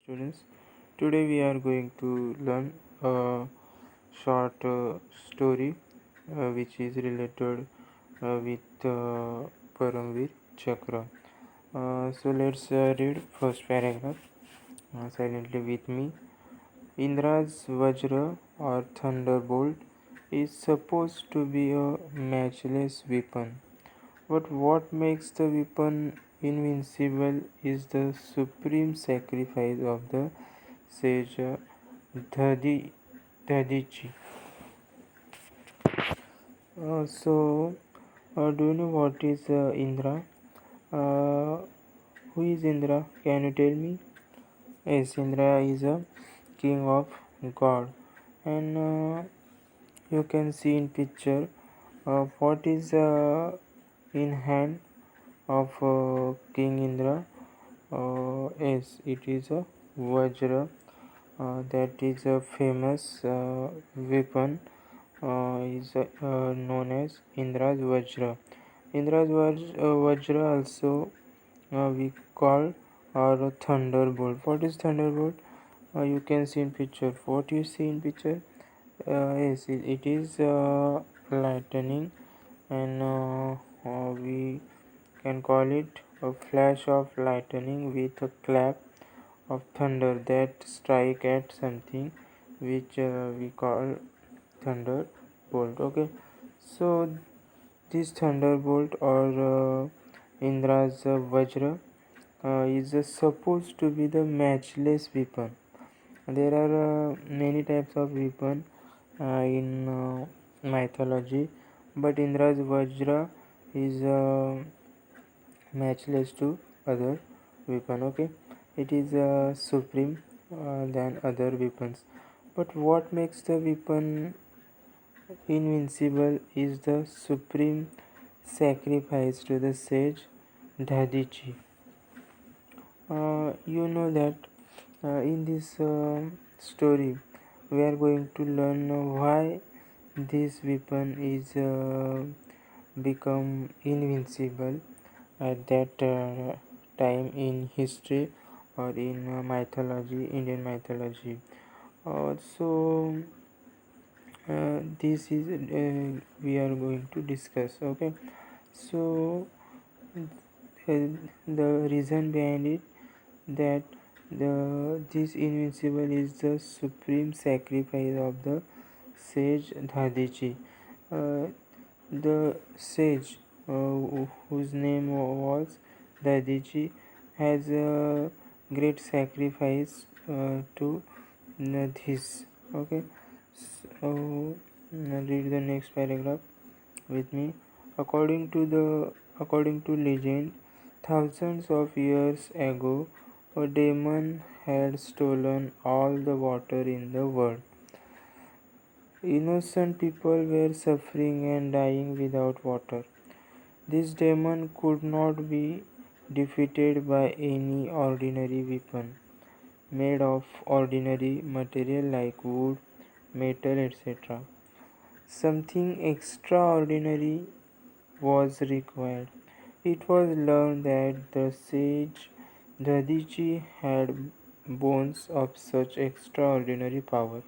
students. Today we are going to learn a short story which is related with Paramveer Chakra. So let's read first paragraph silently with me. Indra's Vajra or Thunderbolt is supposed to be a matchless weapon. But what makes the weapon invincible is the supreme sacrifice of the sage Dadichi. Do you know what is Indra? Uh, who is Indra? Can you tell me? Yes, Indra is a king of God, and you can see in picture what is in hand of King Indra. Yes, it is a Vajra. That is a famous weapon. Is known as Indra's Vajra. Vajra also we call or thunderbolt. What is thunderbolt? You can see in picture. What you see in picture? Yes, it is lightning, and we can call it a flash of lightning with a clap of thunder that strike at something which we call thunderbolt. Okay, so this thunderbolt or Indra's Vajra is supposed to be the matchless weapon. There are many types of weapon in mythology, but Indra's Vajra is matchless to other weapon. Okay, it is supreme than other weapons. But what makes the weapon invincible is the supreme sacrifice to the sage Dadichi. You know that in this story we are going to learn why this weapon is become invincible at that time in history or in mythology, Indian mythology. So this is we are going to discuss. Okay, so the reason behind it that this invincible is the supreme sacrifice of the sage Dadichi. Uh, the sage whose name was Dadichi has a great sacrifice to this. Okay, so read the next paragraph with me. According to legend, thousands of years ago, a demon had stolen all the water in the world. Innocent people were suffering and dying without water. This demon could not be defeated by any ordinary weapon made of ordinary material like wood, metal, etc. Something extraordinary was required. It was learned that the sage Dadichi had bones of such extraordinary power.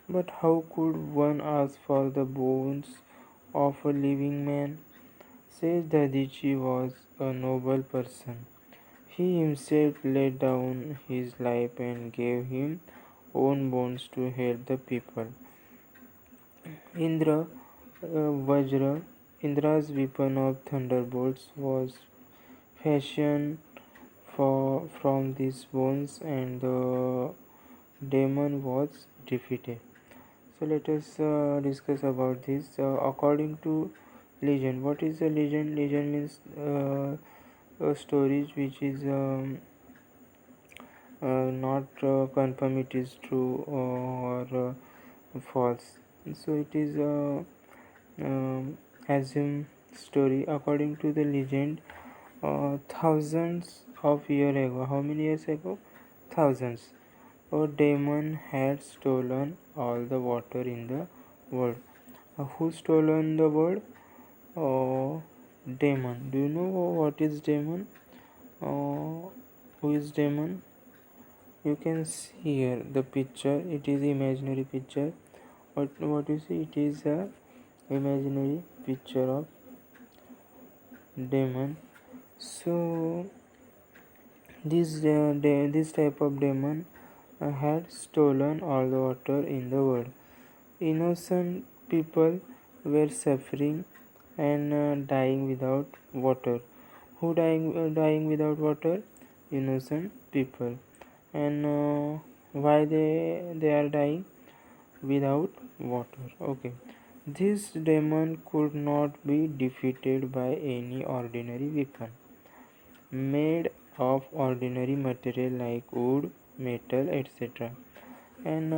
But how could one ask for the bones of a living man? Sage Dadichi was a noble person. He himself laid down his life and gave him own bones to help the people. Indra Vajra, Indra's weapon of thunderbolts, was fashioned from these bones, and the demon was defeated. So let us discuss about this. According to legend, what is a legend? Legend means stories which is not confirm it is true or false. So it is assume story. According to the legend, thousands of years ago, how many years ago? Thousands. A demon had stolen all the water in the world. Who stolen the world? Oh, demon. Do you know what is demon? Who is demon? You can see here the picture. It is imaginary picture. What you see? It is a imaginary picture of demon. So this type of demon had stolen all the water in the world. Innocent people were suffering and dying without water. Who dying without water? Innocent people. And why they are dying without water? Okay. This demon could not be defeated by any ordinary weapon made of ordinary material like wood, metal, etc. And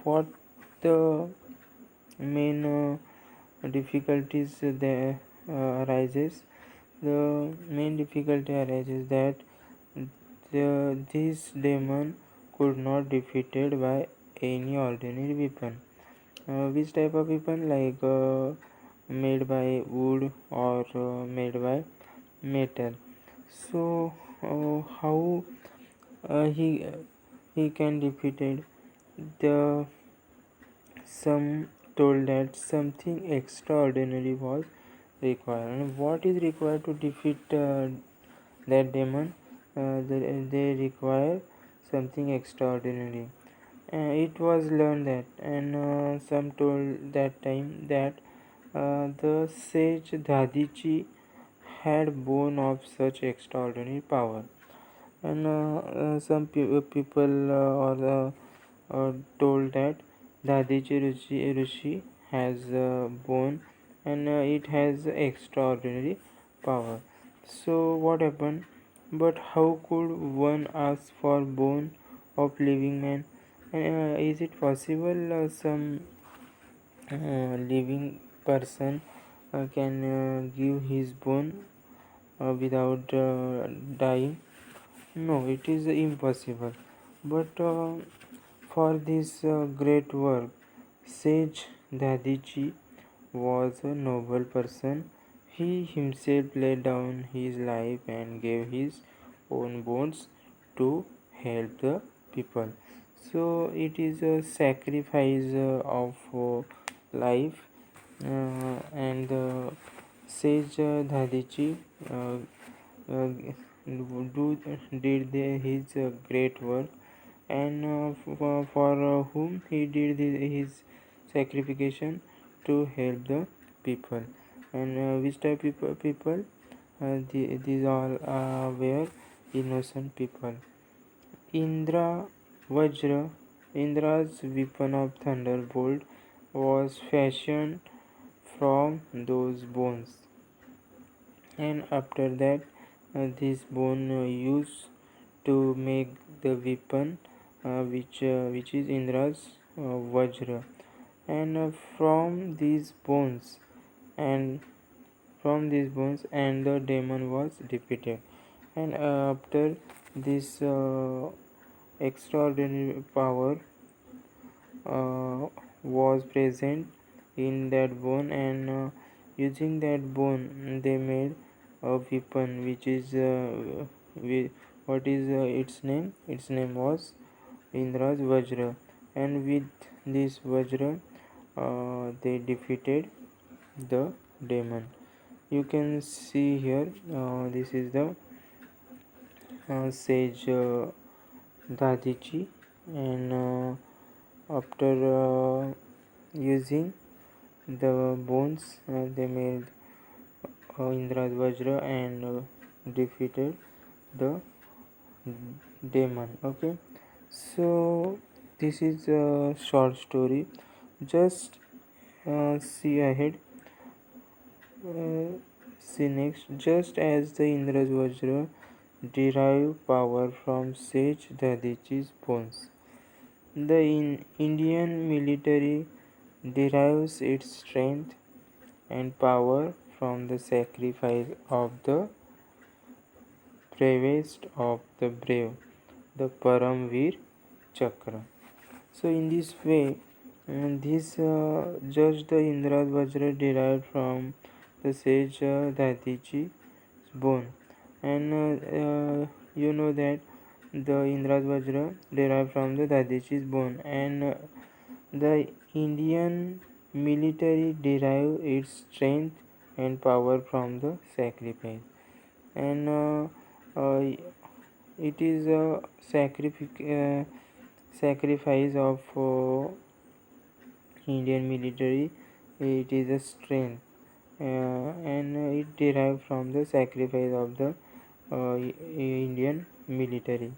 what the main difficulties there arises? The main difficulty arises that this demon could not defeated by any ordinary weapon. Which type of weapon? Like made by wood or made by metal. So how he can defeated? The some told that something extraordinary was required. And what is required to defeat that demon? They require something extraordinary. It was learned that, and some told that time that the sage Dadichi had born of such extraordinary power. And some people told that Dadichi Rishi has born and it has extraordinary power. So what happened? But how could one ask for bone of living man? Is it possible some living person can give his bone without dying? No, it is impossible. But for this great work, Sage Dadichi was a noble person. He himself laid down his life and gave his own bones to help the people. So it is a sacrifice of life, and Sage Dadichi uh, uh, did his great work, and for whom he did his sacrification to help the people. And which type of people? These all were innocent people. Indra Vajra, Indra's weapon of thunderbolt, was fashioned from those bones, and after that this bone used to make the weapon, which is Indra's Vajra. And from these bones and the demon was defeated. And after this extraordinary power was present in that bone, and using that bone they made a weapon which is what is its name? Its name was Indra's Vajra, and with this Vajra they defeated the demon. You can see here, this is the sage Dadichi, and after using the bones they made Indra's Vajra and defeated the demon. Okay, so this is a short story. Just see ahead. See next. Just as the Indra's Vajra derived power from Sage Dadichi's bones, the Indian military derives its strength and power from the sacrifice of the bravest of the brave, the Paramveer Chakra. So in this way, this just the Indra's Vajra derived from the sage Dadichi's bone, and you know that the Indra's Vajra derived from the Dadichi's bone, and the Indian military derived its strength and power from the sacrifice. And it is a sacrifice of Indian military. It is a strength, and it derived from the sacrifice of the Indian military.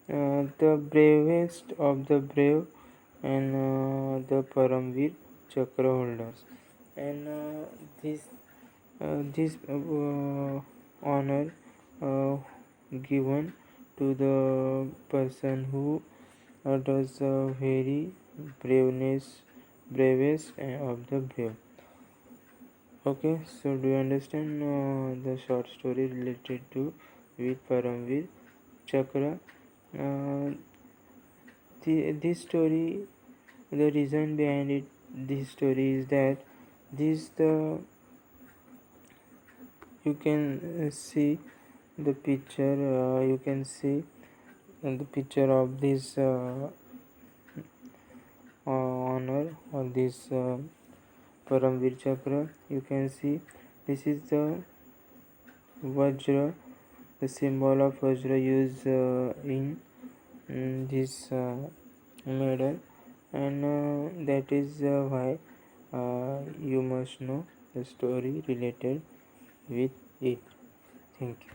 The bravest of the brave, and the Paramveer Chakra holders, and this honor given to the person who does the very bravest of the brave. Okay, so do you understand the short story related to with Paramveer Chakra? Uh, this story, the reason behind it, this story is that this the you can see the picture. You can see the picture of this honor or this Paramveer Chakra. You can see this is the Vajra, the symbol of Vajra used in this medal, and that is why you must know the story related with it. Thank you.